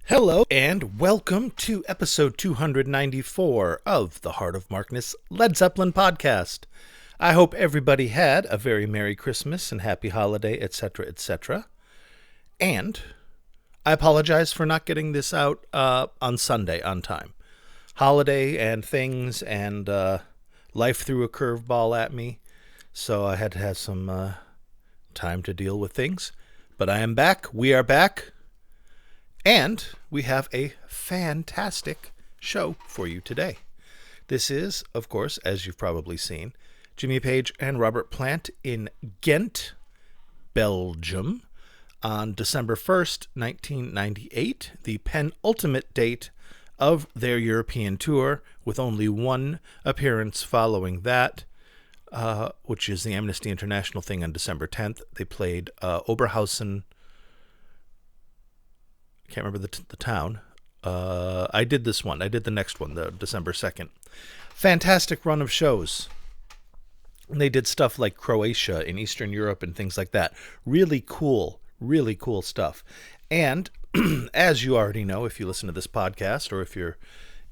Hello and welcome to episode 294 of the Heart of Markness Led Zeppelin podcast. I hope everybody had a very Merry Christmas and Happy Holiday, etc., etc. And I apologize for not getting this out on Sunday on time. Holiday and things and life threw a curveball at me, so I had to have some time to deal with things. But I am back. We are back. And we have a fantastic show for you today. This is, of course, as you've probably seen, Jimmy Page and Robert Plant in Ghent, Belgium, on December 1st, 1998, the penultimate date of their European tour, with only one appearance following that, which is the Amnesty International thing on December 10th. They played Oberhausen. Can't remember the town. I did this one. I did the next one, the December 2nd. Fantastic run of shows. And they did stuff like Croatia in Eastern Europe and things like that. Really cool stuff. And as you already know, if you listen to this podcast or if you're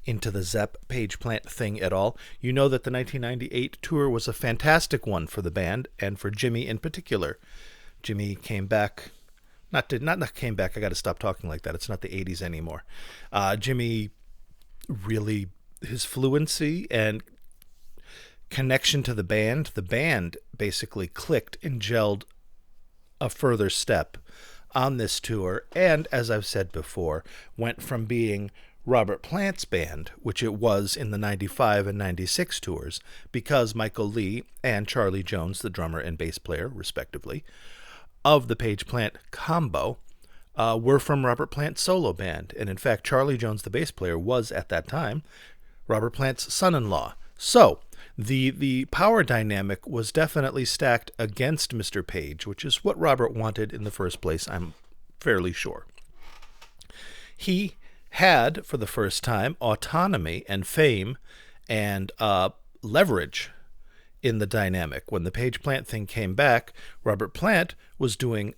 into the Zepp Page Plant thing at all, you know that the 1998 tour was a fantastic one for the band and for Jimmy in particular. Jimmy came back. Not came back. I got to stop talking like that. It's not the 80s anymore. Jimmy really, his fluency and connection to the band basically clicked and gelled a further step on this tour. And as I've said before, went from being Robert Plant's band, which it was in the 95 and 96 tours, because Michael Lee and Charlie Jones, the drummer and bass player, respectively, of the Page Plant combo, were from Robert Plant's solo band. And in fact, Charlie Jones, the bass player, was at that time Robert Plant's son-in-law. So the power dynamic was definitely stacked against Mr. Page, which is what Robert wanted in the first place, I'm fairly sure. He had, for the first time, autonomy and fame and leverage in the dynamic. When the Page Plant thing came back, Robert Plant was doing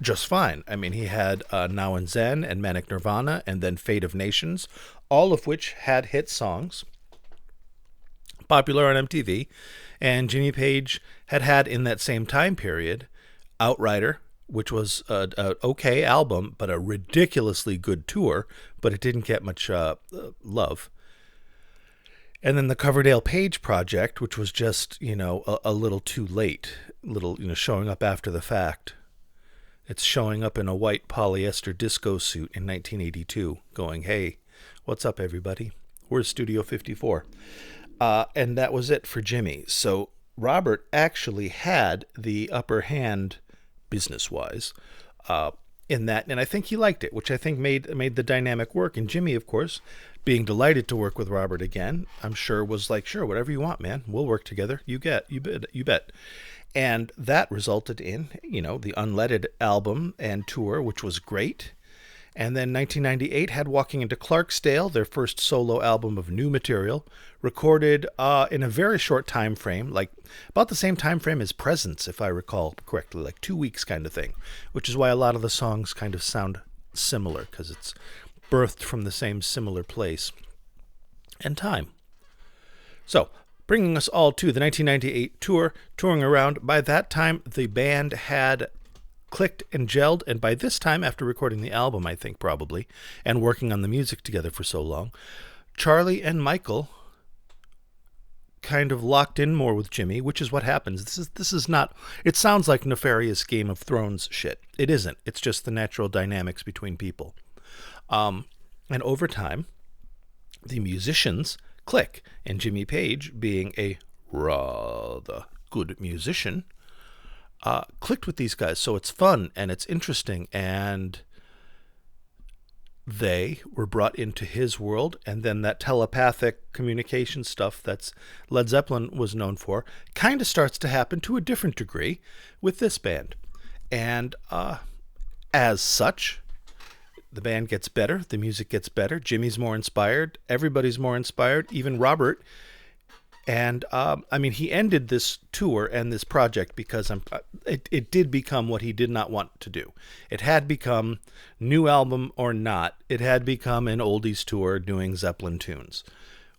just fine. I mean, he had Now and Zen and Manic Nirvana and then Fate of Nations, all of which had hit songs, popular on MTV. And Jimmy Page had in that same time period Outrider, which was an okay album, but a ridiculously good tour, but it didn't get much love. And then the Coverdale Page project, which was just, a little too late, showing up after the fact. It's showing up in a white polyester disco suit in 1982, going, "Hey, what's up, everybody? Where's Studio 54?" And that was it for Jimmy. So Robert actually had the upper hand, business-wise, in that, and I think he liked it, which I think made the dynamic work. And Jimmy, of course, being delighted to work with Robert again, I'm sure was like, "Sure, whatever you want, man. We'll work together. You bet." And that resulted in, the Unleaded album and tour, which was great. And then 1998 had Walking into Clarksdale, their first solo album of new material, recorded in a very short time frame, like about the same time frame as Presence, if I recall correctly, like 2 weeks kind of thing, which is why a lot of the songs kind of sound similar, because it's birthed from the same similar place and time. So, bringing us all to the 1998 tour, touring around. By that time, the band had clicked and gelled, and by this time, after recording the album, I think probably, and working on the music together for so long, Charlie and Michael kind of locked in more with Jimmy, which is what happens. This is not, it sounds like nefarious Game of Thrones shit. It isn't. It's just the natural dynamics between people. And over time, the musicians click, and Jimmy Page, being a rather good musician, clicked with these guys. So it's fun and it's interesting, and they were brought into his world. And then that telepathic communication stuff that's Led Zeppelin was known for kind of starts to happen to a different degree with this band. And as such, the band gets better, the music gets better, Jimmy's more inspired, everybody's more inspired. Even Robert And I mean, he ended this tour and this project because it did become what he did not want to do. It had become, new album or not, it had become an oldies tour doing Zeppelin tunes,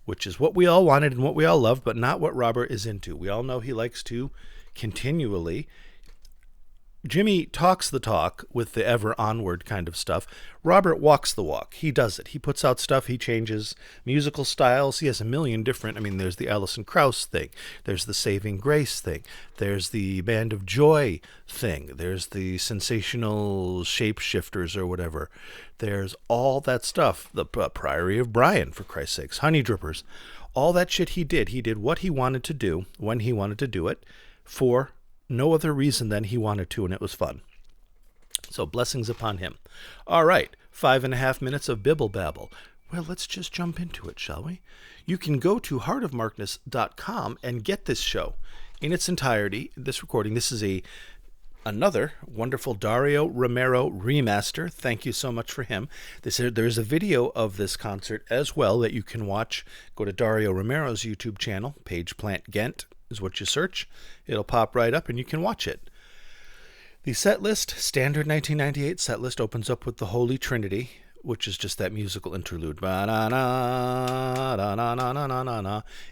which is what we all wanted and what we all loved, but not what Robert is into. We all know he likes to continually. Jimmy talks the talk with the ever onward kind of stuff. Robert walks the walk. He does it. He puts out stuff. He changes musical styles. He has a million different. I mean, there's the Alison Krauss thing. There's the Saving Grace thing. There's the Band of Joy thing. There's the Sensational Shapeshifters or whatever. There's all that stuff. The Priory of Brian, for Christ's sakes. Honey Drippers. All that shit he did. He did what he wanted to do when he wanted to do it for no other reason than he wanted to, and it was fun. So blessings upon him. All right, 5.5 minutes of bibble babble. Well, let's just jump into it, shall we? You can go to heartofmarkness.com and get this show in its entirety. This recording, this is another wonderful Dario Romero remaster. Thank you so much for him. There's a video of this concert as well that you can watch. Go to Dario Romero's YouTube channel, Page Plant Ghent is what you search. It'll pop right up and you can watch it. The set list, standard 1998 set list, opens up with the Holy Trinity, which is just that musical interlude.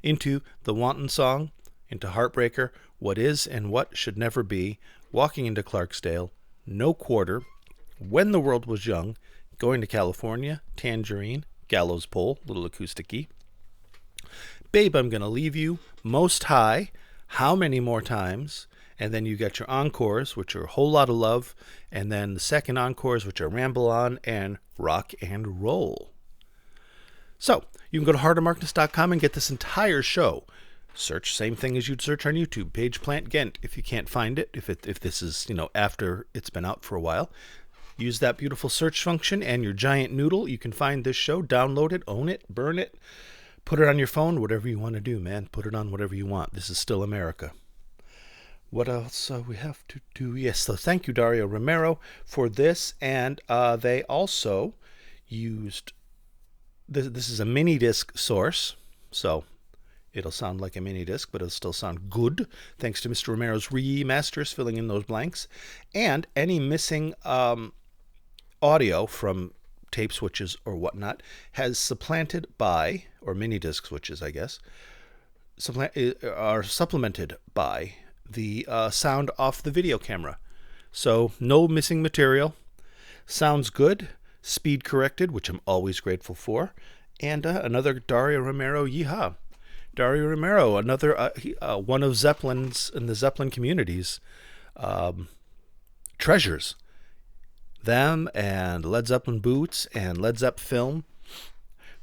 Into the Wanton Song, into Heartbreaker, What Is and What Should Never Be, Walking into Clarksdale, No Quarter, When the World Was Young, Going to California, Tangerine, Gallows Pole, little acoustic-y, Babe, I'm Gonna Leave You, Most High, How Many More Times, and then you got your encores, which are A Whole Lot of Love, and then the second encores, which are Ramble On and Rock and Roll. So, you can go to heartofmarkness.com and get this entire show. Search, same thing as you'd search on YouTube, Page Plant Ghent, if you can't find it, if this is, after it's been out for a while. Use that beautiful search function and your giant noodle. You can find this show, download it, own it, burn it, put it on your phone, whatever you want to do, man. Put it on whatever you want. This is still America. What else we have to do? Yes, so thank you, Dario Romero, for this. And they also used, this is a mini disc source, so it'll sound like a mini disc, but it'll still sound good, thanks to Mr. Romero's remasters filling in those blanks. And any missing audio from tape switches or whatnot has supplanted by, or mini disc switches, I guess, are supplemented by the sound off the video camera. So no missing material. Sounds good. Speed corrected, which I'm always grateful for. And another Dario Romero yeehaw. Dario Romero, another one of Zeppelin's, in the Zeppelin community's treasures. Them and Led Zeppelin Boots and Led Zepp Film.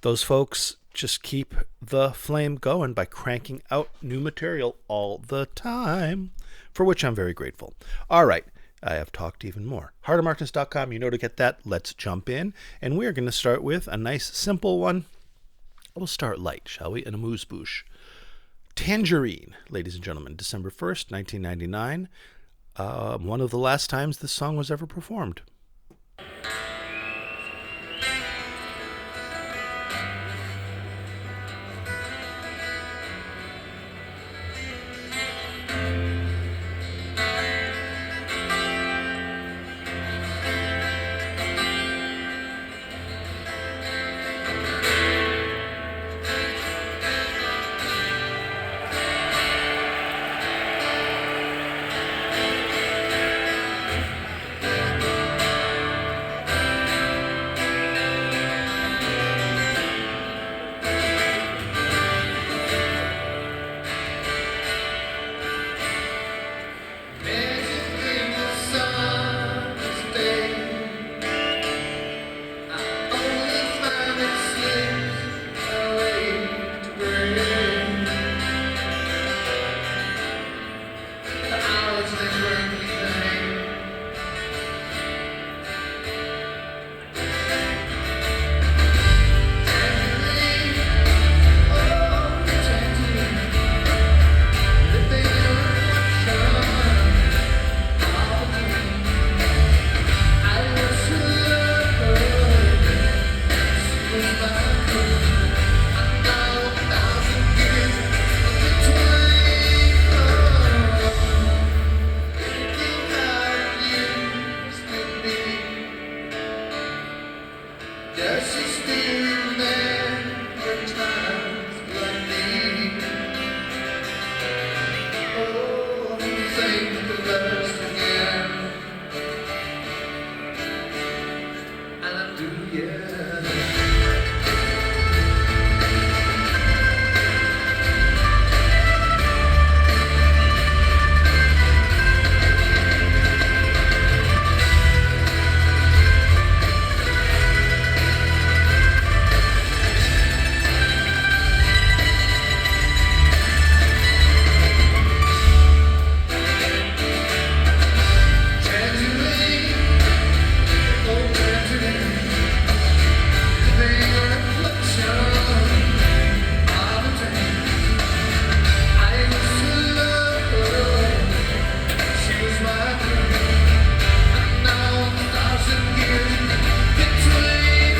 Those folks just keep the flame going by cranking out new material all the time, for which I'm very grateful. All right, I have talked even more. heartofmarkness.com, you know to get that. Let's jump in. And we're going to start with a nice, simple one. We'll start light, shall we? In a moose-bouche. Tangerine, ladies and gentlemen, December 1st, 1999. One of the last times this song was ever performed. Yes, she's still there in times like these. Oh, think of us again, and I do, yeah. Tangerine, oh Tangerine, living a reflection of a dream. I used to love her, she was my queen. And now 1,000 years between.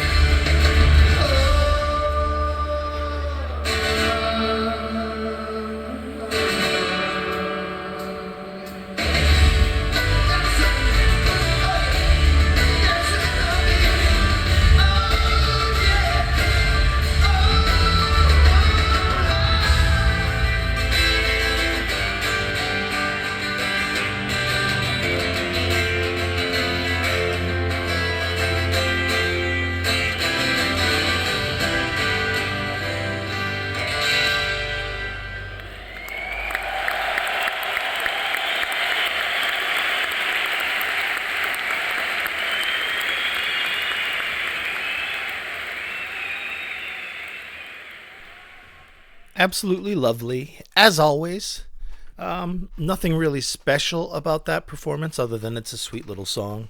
Absolutely lovely, as always. Nothing really special about that performance other than it's a sweet little song.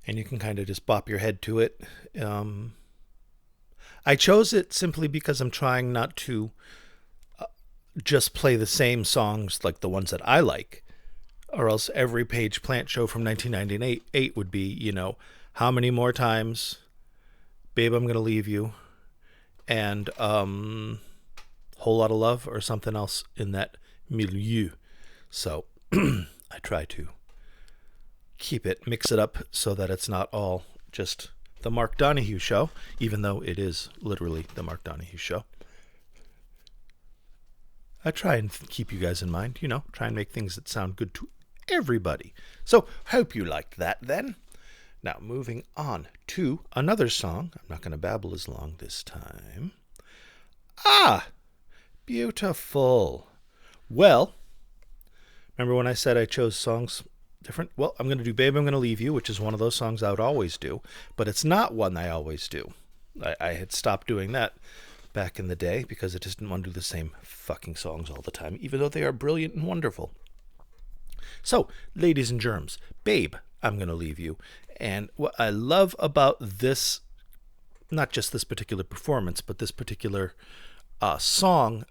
And you can kind of just bop your head to it. I chose it simply because I'm trying not to just play the same songs like the ones that I like, or else every Page Plant show from 1998 would be, how many more times, Babe, I'm Gonna Leave You, and Whole Lot of Love, or something else in that milieu. So I try to mix it up so that it's not all just the Mark Donahue show, even though it is literally the Mark Donahue show. I try and keep you guys in mind, try and make things that sound good to everybody. So hope you liked that then. Now moving on to another song. I'm not going to babble as long this time. Beautiful. Well, remember when I said I chose songs different? Well, I'm going to do Babe, I'm Going to Leave You, which is one of those songs I would always do, but it's not one I always do. I had stopped doing that back in the day because I just didn't want to do the same fucking songs all the time, even though they are brilliant and wonderful. So, ladies and germs, Babe, I'm Going to Leave You. And what I love about this, not just this particular performance, but this particular song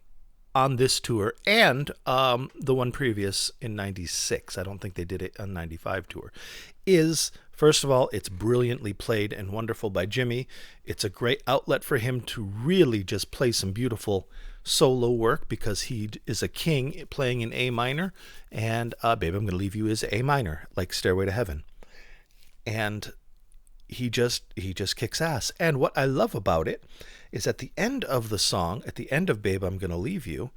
on this tour and the one previous in 96, I don't think they did it on 95 tour, is, first of all, it's brilliantly played and wonderful by Jimmy. It's a great outlet for him to really just play some beautiful solo work because he is a king playing in A minor, and Babe, I'm Gonna Leave You is A minor, like Stairway to Heaven. And he just kicks ass. And what I love about it is at the end of the song, at the end of Babe, I'm Gonna Leave You,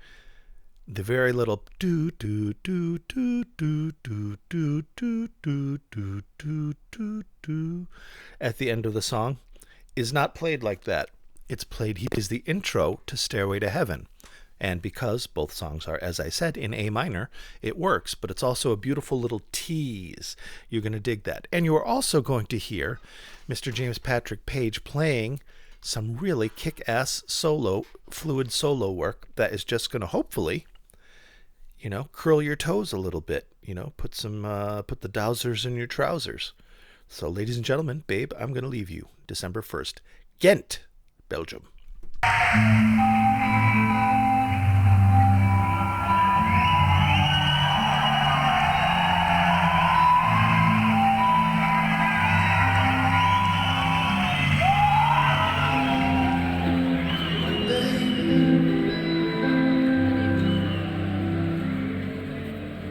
the very little do do do do do do do do do do do do do at the end of the song is not played like that. It's played, he is the intro to Stairway to Heaven. And because both songs are, as I said, in A minor, it works. But it's also a beautiful little tease. You're going to dig that. And you are also going to hear Mr. James Patrick Page playing some really kick-ass solo, fluid solo work that is just going to hopefully, curl your toes a little bit. Put the dowsers in your trousers. So, ladies and gentlemen, Babe, I'm Going to Leave You, December 1st. Ghent, Belgium.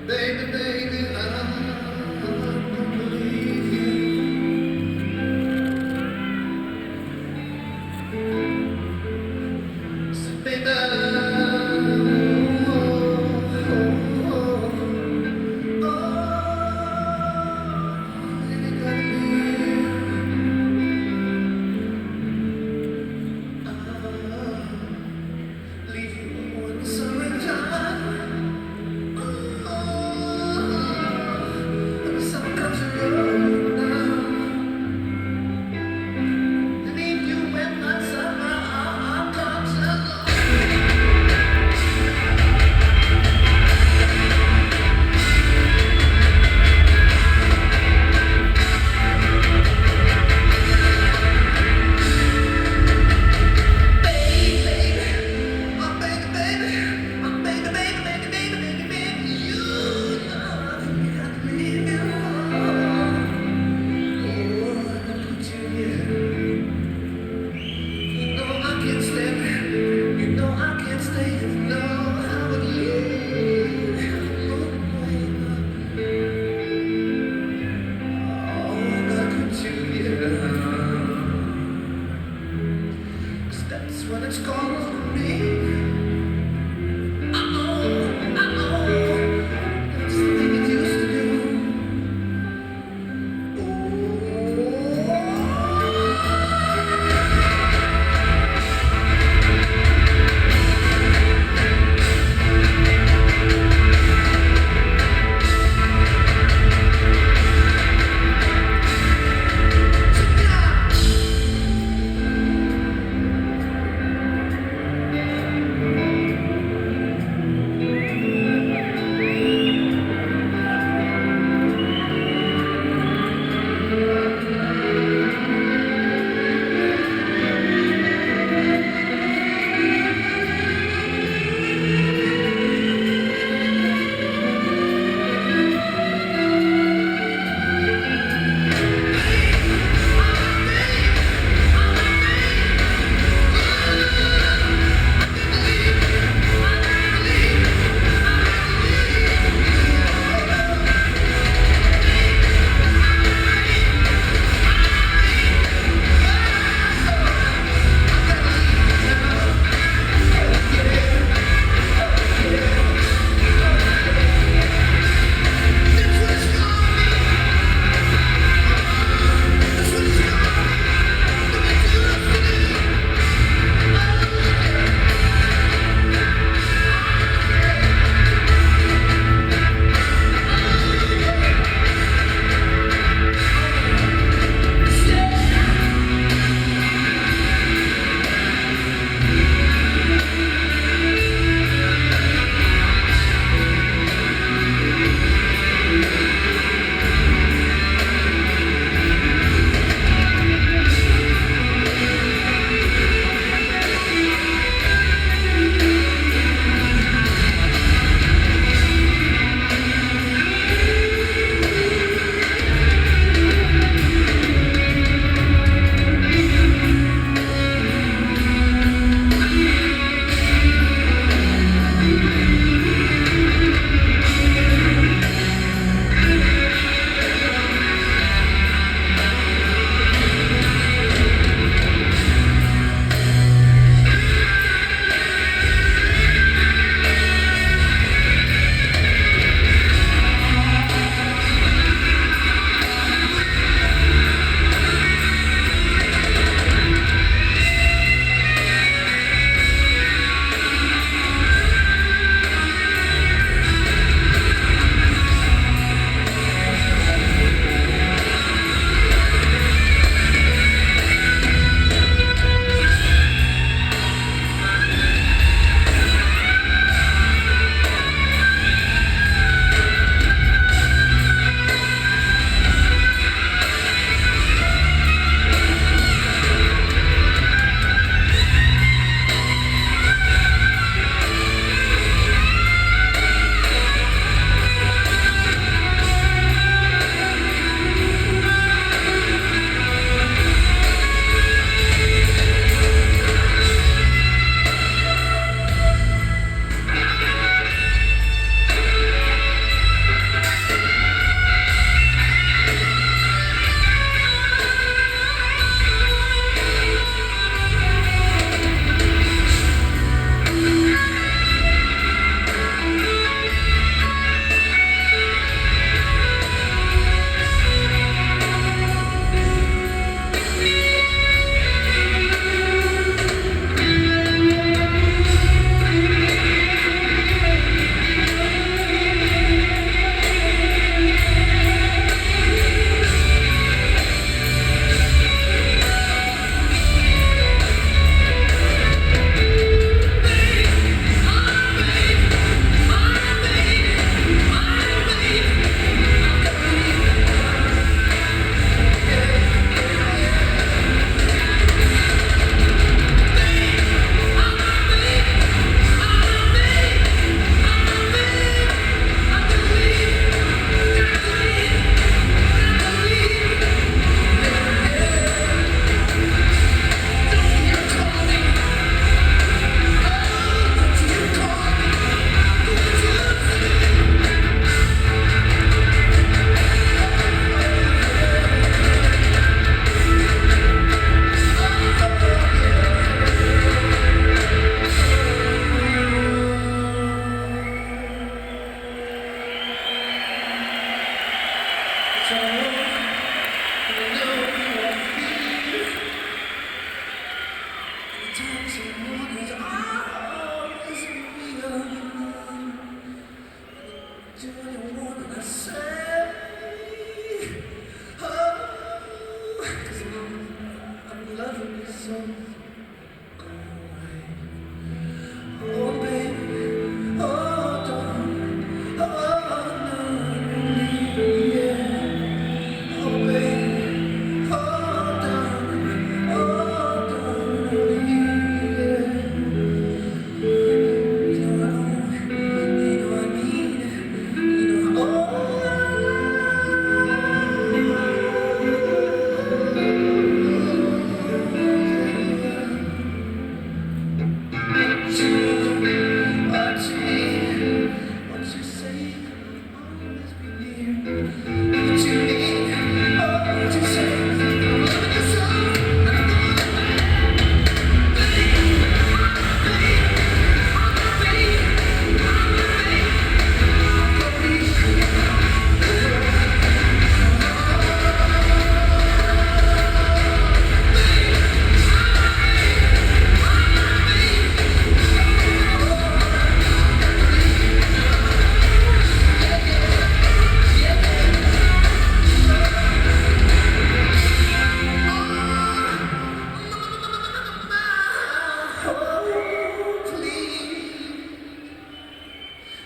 Baby, baby, I'm gonna leave you.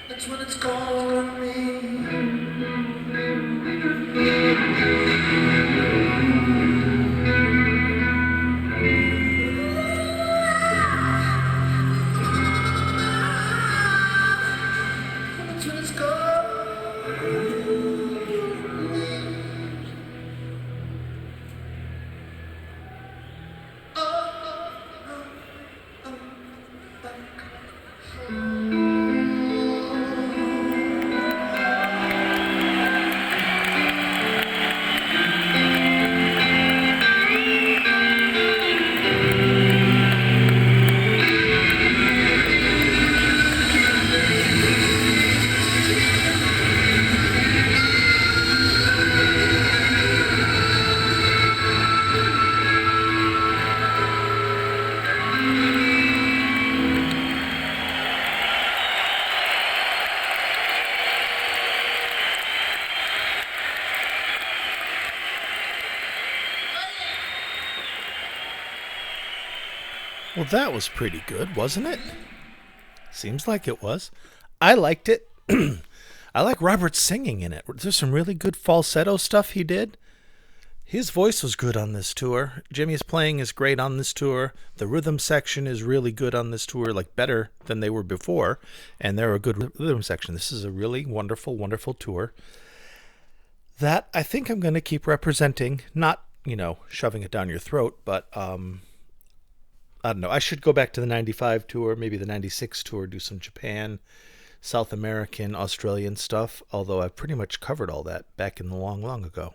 That's when it's calling me. That's when it's calling me. Well, that was pretty good, wasn't it? Seems like it was. I liked it. I like Robert singing in it. There's some really good falsetto stuff he did. His voice was good on this tour. Jimmy's playing is great on this tour. The rhythm section is really good on this tour, like better than they were before. And they're a good rhythm section. This is a really wonderful, wonderful tour that I think I'm going to keep representing. Not, shoving it down your throat, but I don't know. I should go back to the 95 tour, maybe the 96 tour, do some Japan, South American, Australian stuff, although I've pretty much covered all that back in the long, long ago.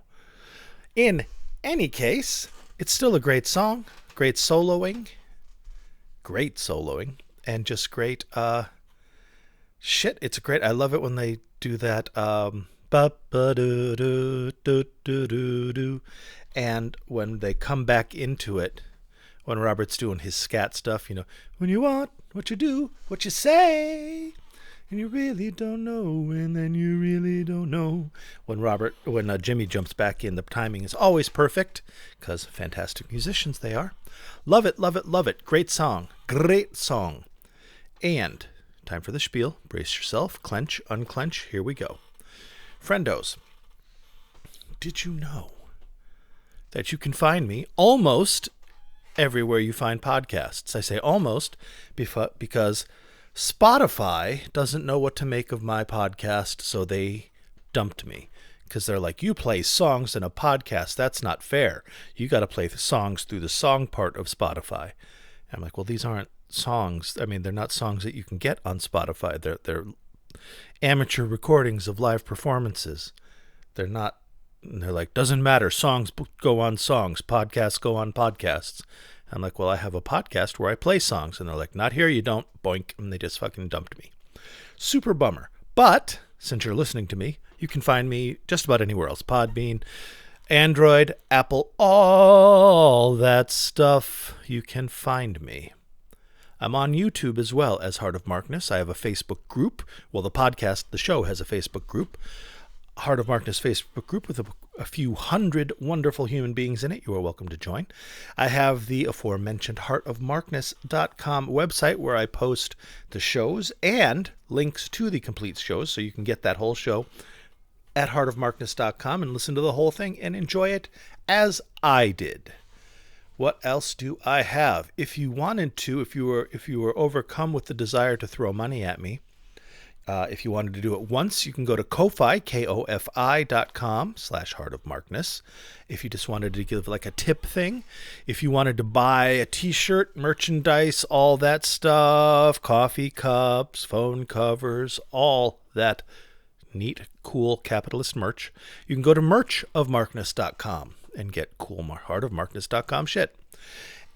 In any case, it's still a great song, great soloing, and just great, it's great. I love it when they do that, and when they come back into it, when Robert's doing his scat stuff, when you want what you do, what you say, and you really don't know, and then you really don't know. When Jimmy jumps back in, the timing is always perfect, because fantastic musicians they are. Love it, love it, love it. Great song. Great song. And time for the spiel. Brace yourself. Clench, unclench. Here we go. Friendos, did you know that you can find me almost everywhere you find podcasts? I say almost because Spotify doesn't know what to make of my podcast, so they dumped me. Because they're like, you play songs in a podcast. That's not fair. You got to play the songs through the song part of Spotify. And I'm like, well, these aren't songs. I mean, they're not songs that you can get on Spotify. They're amateur recordings of live performances. They're not. And they're like, doesn't matter. Songs go on songs. Podcasts go on podcasts. I'm like, well, I have a podcast where I play songs. And they're like, not here, you don't. Boink. And they just fucking dumped me. Super bummer. But since you're listening to me, you can find me just about anywhere else. Podbean, Android, Apple, all that stuff. You can find me. I'm on YouTube as well as Heart of Markness. I have a Facebook group. Well, the show has a Facebook group. Heart of Markness Facebook group with a few hundred wonderful human beings in it. You are welcome to join. I have the aforementioned heartofmarkness.com website where I post the shows and links to the complete shows, so you can get that whole show at heartofmarkness.com and listen to the whole thing and enjoy it as I did. What else do I have? If you wanted to, if you were overcome with the desire to throw money at me, if you wanted to do it once, you can go to Ko-Fi, KOFI.com/heartofmarkness. If you just wanted to give like a tip thing, if you wanted to buy a t-shirt, merchandise, all that stuff, coffee cups, phone covers, all that neat, cool capitalist merch, you can go to merchofmarkness.com and get cool heartofmarkness.com shit.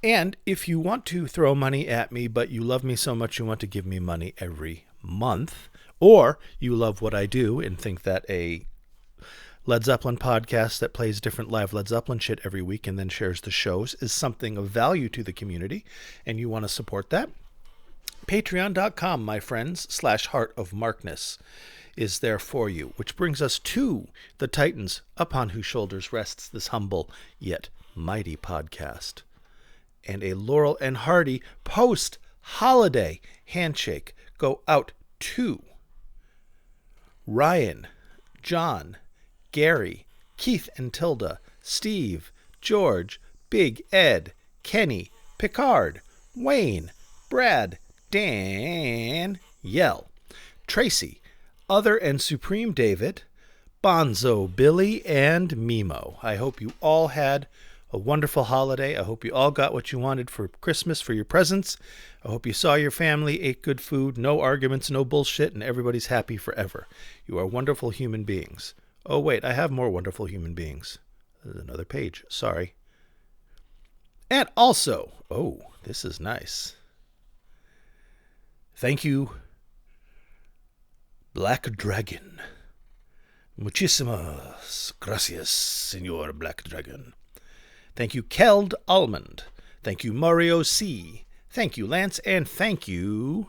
And if you want to throw money at me, but you love me so much you want to give me money every month, or you love what I do and think that a Led Zeppelin podcast that plays different live Led Zeppelin shit every week and then shares the shows is something of value to the community, and you want to support that, patreon.com, my friends, /heartofmarkness is there for you. Which brings us to the Titans upon whose shoulders rests this humble yet mighty podcast. And a Laurel and Hardy post-holiday handshake go out to Ryan, John, Gary, Keith and Tilda, Steve, George, Big Ed, Kenny, Picard, Wayne, Brad, Dan, Yell, Tracy, Other and Supreme David, Bonzo Billy, and Mimo. I hope you all had a wonderful holiday. I hope you all got what you wanted for Christmas for your presents. I hope you saw your family, ate good food, no arguments, no bullshit, and everybody's happy forever. You are wonderful human beings. Oh, wait, I have more wonderful human beings. There's another page. Sorry. And also, oh, this is nice. Thank you, Black Dragon. Muchísimas gracias, Señor Black Dragon. Thank you, Keld Almond. Thank you, Mario C. Thank you, Lance. And thank you,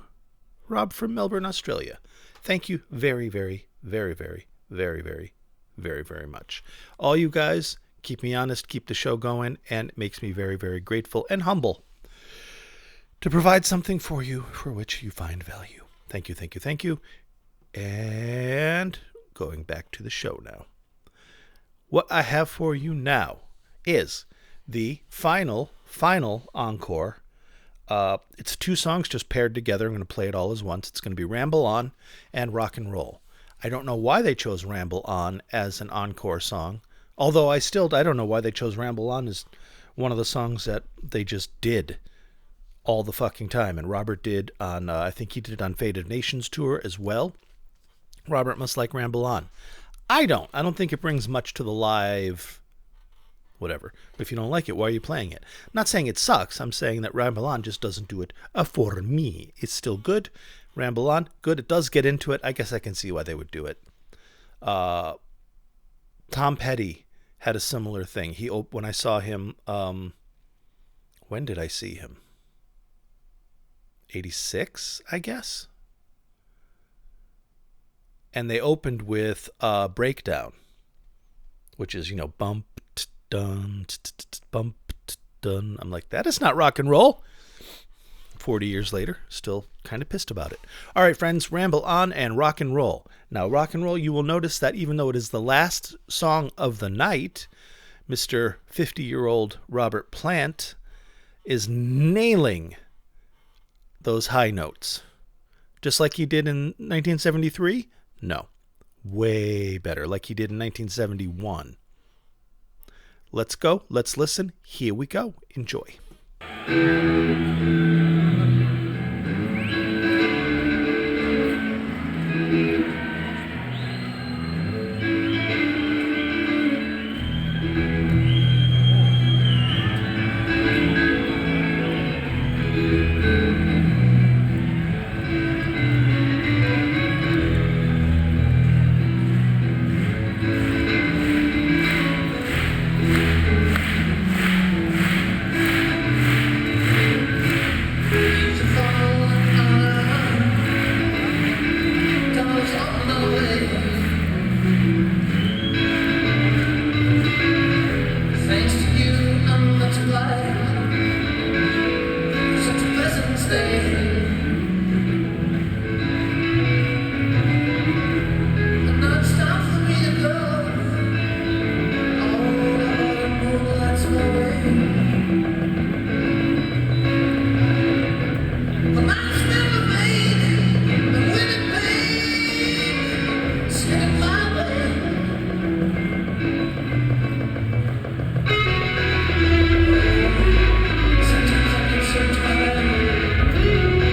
Rob from Melbourne, Australia. Thank you very, very, very, very, very, very, very, very much. All you guys keep me honest, keep the show going, and it makes me very, very grateful and humble to provide something for you for which you find value. Thank you, thank you, thank you. And going back to the show now. What I have for you now is the final encore. It's two songs just paired together. I'm going to play it all as once. It's going to be Ramble On and Rock and Roll. I don't know why they chose Ramble On as an encore song. Although I don't know why they chose Ramble On as one of the songs that they just did all the fucking time. And Robert did on, I think he did it on Faded Nations tour as well. Robert must like Ramble On. I don't think it brings much to the live whatever. But if you don't like it, why are you playing it? I'm not saying it sucks. I'm saying that Ramble On just doesn't do it for me. It's still good. Ramble On, good. It does get into it. I guess I can see why they would do it. Tom Petty had a similar thing. When I saw him, when did I see him? 86, I guess. And they opened with Breakdown, which is, bump, dun, bump, dun. I'm like, that is not rock and roll. 40 years later, still kind of pissed about it. All right, friends, Ramble On and Rock and Roll. Now, Rock and Roll, you will notice that even though it is the last song of the night, Mr. 50-year-old Robert Plant is nailing those high notes. Just like he did in 1973? No. Way better, like he did in 1971. Let's go. Let's listen. Here we go. Enjoy. Sometimes I get so tired.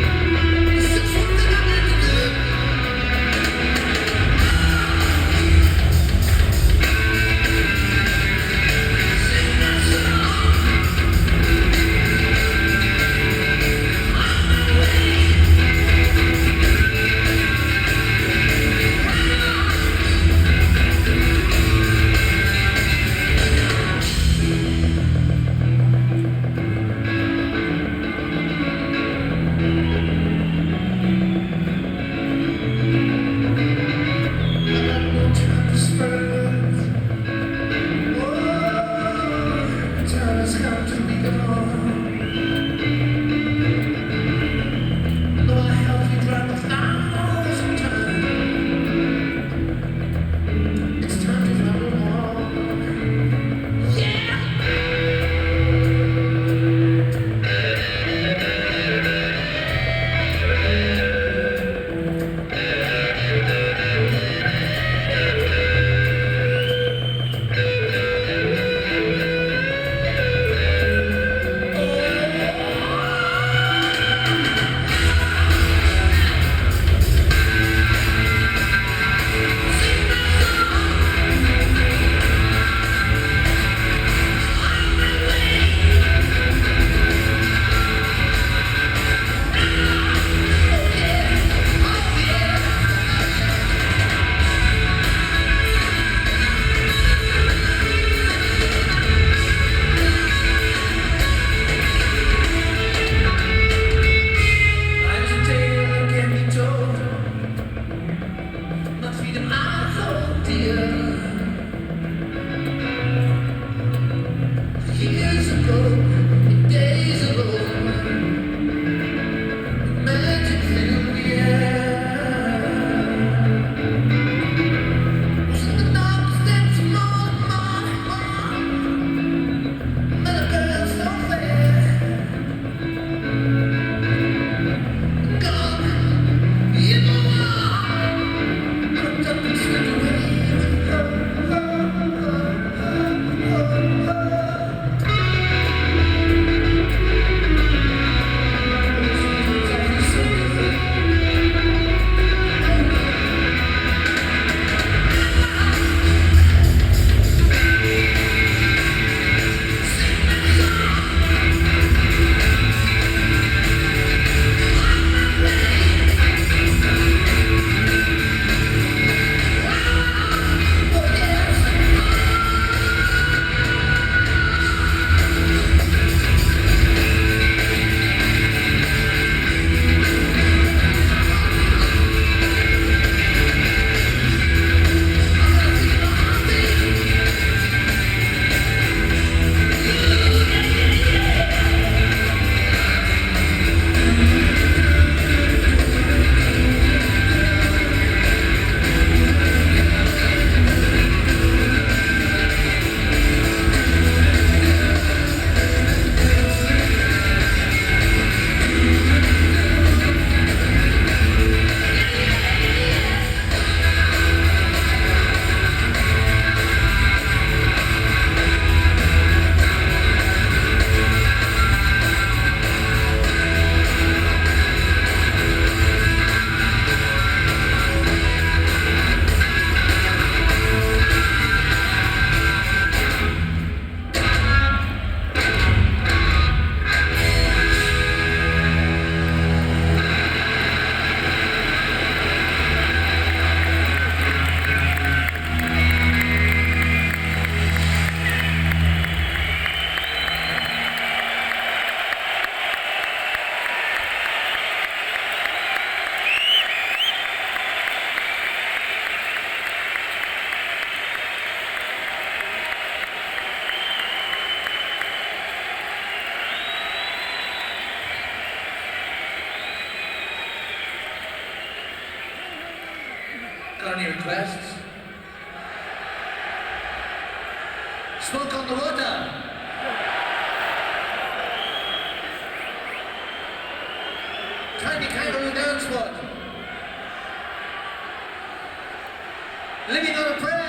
got any requests? Smoke on the water. Tiny kangaroo dance squad. Living on a prayer.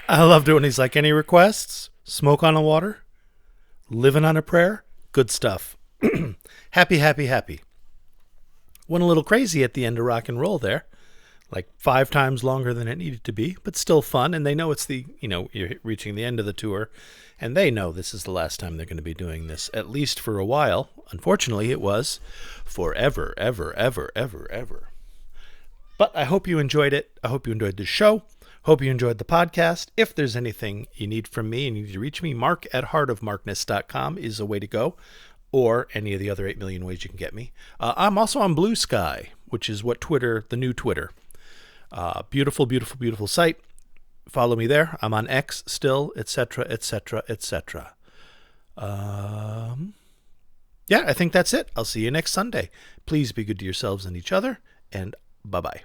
I loved it when he's like, any requests? Smoke on the water? Living on a prayer? Good stuff. Happy, happy, happy. Went a little crazy at the end of rock and roll there. Like 5 times longer than it needed to be, but still fun. And they know it's you're reaching the end of the tour. And they know this is the last time they're going to be doing this, at least for a while. Unfortunately, it was forever, ever, ever, ever, ever. But I hope you enjoyed it. I hope you enjoyed the show. Hope you enjoyed the podcast. If there's anything you need from me and you need to reach me, mark@heartofmarkness.com is a way to go, or any of the other 8 million ways you can get me. I'm also on Blue Sky, which is the new Twitter. Beautiful, beautiful, beautiful site. Follow me there. I'm on X still, etc., etc., etc. Yeah, I think that's it. I'll see you next Sunday. Please be good to yourselves and each other, and bye-bye.